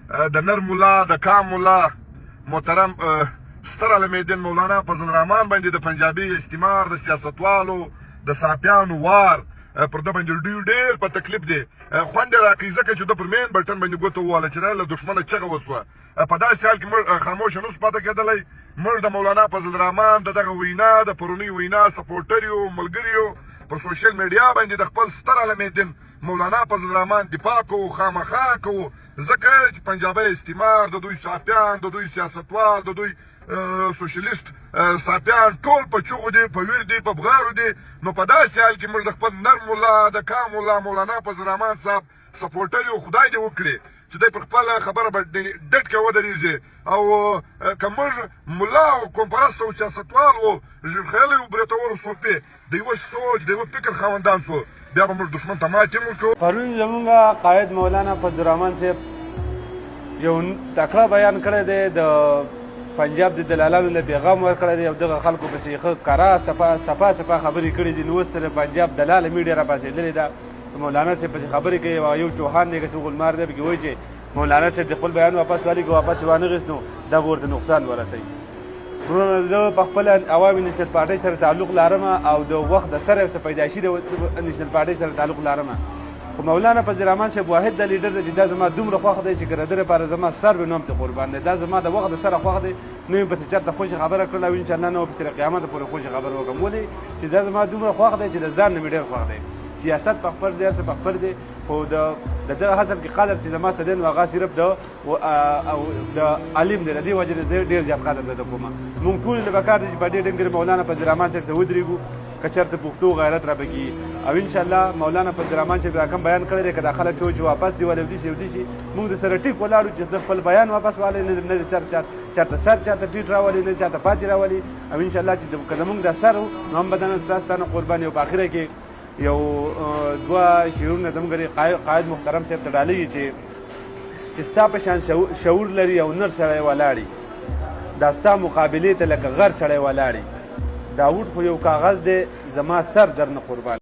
د نر ملا د کام ملا محترم ستر عالمدین مولانا فضل الرحمن باندې د پنجابي استعمار د سیاستوالو د صافیانو وار پر ده باندې ډېر په تکلیف دی خوند یې راکوي ځکه چې ده پر مین بلټن باندې ګوته وواله چې له دښمنه چغه وسوه په داسې حال کې موږ خاموشه نسو پاته کېدلی موږ د مولانا فضل الرحمن د دغه وینا د پرونۍ وینا سپورټر یو ملګري یو په سوشل میډیا باندې د خپل ستر عالمدین مولانا فضل الرحمن دفاع کوو خامخا کوو ځکه چې پنجابي استعمار د دوی صافیان د دوی سیاستوال د دوی سوشلیست صافیان ټول په چغو دي په ویر دي په بغارو دي نو په داسې حال کې موږ د خپل نر ملا د کام ملا مولانا فضل الرحمن صاحب سپورټر یو خدای دې وکړي چې دی پر خپله خبره به ډډ کې ودرېږي او که موږ ملا او قومپرست او سیاستوال و ژیرخیلی و برېتور و صوفي د یوه سوچ د یوه فکر خاوندان سو بیا به موږ دښمن ته ماتې ورکوو. پرون زمونږ قائد مولانا فضل الرحمن صاحب یو تکړه بیان کړی دی د پنجاب د دلالانو له پیغام ورکړی دی او دغه خلکو پسې ښه کره صفا خبرې کړي دي نو اوس سره پنجاب دلاله میډیا را پاسېدلې ده مولانا صاحب پسې خبرې کوي او یو چوهان دی که څه غلمار دی پکې وایي چې مولانا صاحب د خپل بیان واپس والي که واپس یې وانغېست نو دا به ورته نقصان ورسوي. وروڼه زه په خپله عوامي نیشنل پارټۍ سره تعلق لرم او د وخت د سره یو څه پیدایشي د نیشنل پارټۍ سره تعلق لرم خو مولانا فضل الرحمن صاحب واحد د لیډر دی چې دا زما دومره خوښ دی چې که د ده لپاره زما سر وي نو هم ته قربان دی دا زما د وخت د سره خوښ دی نو یې پسې چېرته خوشې خبره کړله او انشاءالله نه به پسې قیامته پورې خوشې خبره وکړم ولې چې دا زما دومره خوښ دی چې د ځان نه مې ډېر خوښ دی سیاست په خپل دی هر څه په خپل دی خو د دغه حاصل کې قدر چې زما څه دی نو هغه صرف د عالم دی د دې وجې نه ډېر زیات قدر دی د کومه مونږ ټولو له پکار دی چې په دې ډنګرې مولانا فضل الرحمن صاحب څه ودرېږو که چېرته پښتو غیرت را پکې او انشاءالله مولانا فضل الرحمن چې دا کوم بیان کړی دی که دا خلک څه وایي چې واپس دي ولې ودي شي ودي شي مونږ د سره ټیک ولاړو چې د خپل بیان واپس والی نه چېرته سر چاته ټیټ راولي نه چاته پاتې راولي او انشاءالله چې که زمونږ دا سر و نو هم به دا ستاسو نه قربان یو په اخره کې یو دوه شعرونه زموږ قائد محترم صاحب ته ډالۍ چې ستا په شان شعور لري او نر سړی ولاړي دا ستا مقابلې ته لکه غر سړی ولاړي داود خو یو کاغذ دی زما سر در نه قربان